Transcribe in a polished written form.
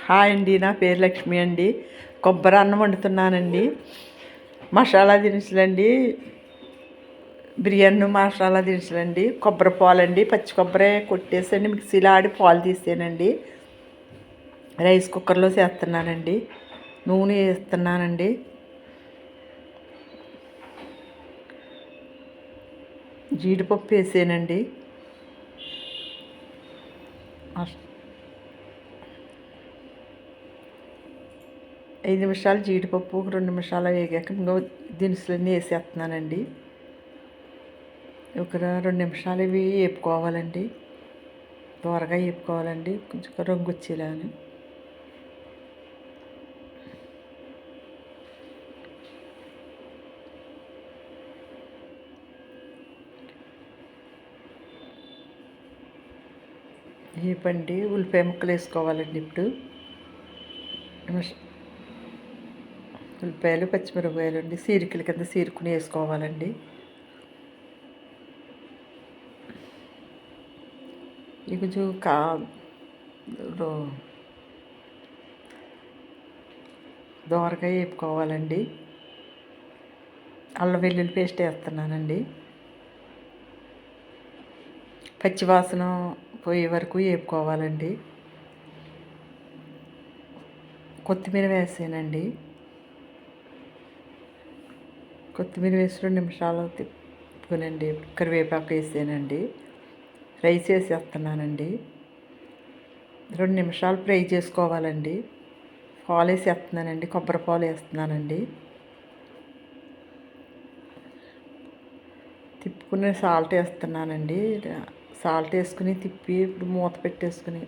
Hi అండి, నా పేరు లక్ష్మి అండి. కొబ్బరి అన్నం వండుతున్నానండి. మసాలా దినుసులండి, బిర్యానీ మసాలా దినుసులండి, కొబ్బరి పాలండి, పచ్చి కొబ్బరి కొట్టేసండి మిక్సీలో ఆడి పాలు తీసానండి. రైస్ కుక్కర్లో చేస్తున్నానండి. నూనె వేస్తున్నానండి. జీడిపప్పు వేసానండి. 5 నిమిషాలు జీడిపప్పు, 2 నిమిషాలు వేగాక ఇంకో దినుసులన్నీ వేసేస్తున్నానండి. ఒక 2 నిమిషాలు ఇవి వేపుకోవాలండి. త్వరగా వేపుకోవాలండి, కొంచెం రంగు వచ్చేలాగా. వేపండి, ఉల్లిపాయ ముక్కలు వేసుకోవాలండి. ఇప్పుడు ఉల్లిపాయలు, పచ్చిమిరపకాయలు అండి సీరికల కింద సీరుకుని వేసుకోవాలండి. ఇవి కొంచెం దోరగా వేపుకోవాలండి. అల్లం వెల్లుల్లి పేస్ట్ వేస్తున్నానండి. పచ్చివాసన పోయే వరకు వేపుకోవాలండి. కొత్తిమీర వేసానండి. కొత్తిమీర వేసి 2 నిమిషాలు తిప్పుకోనండి. కరివేపాకు వేసానండి. రైస్ వేసేస్తున్నానండి. 2 నిమిషాలు ఫ్రై చేసుకోవాలండి. పాలు వేసేస్తున్నానండి, కొబ్బరి పాలు వేస్తున్నానండి. తిప్పుకుని సాల్ట్ వేస్తున్నానండి. సాల్ట్ వేసుకుని తిప్పి ఇప్పుడు మూత పెట్టేసుకుని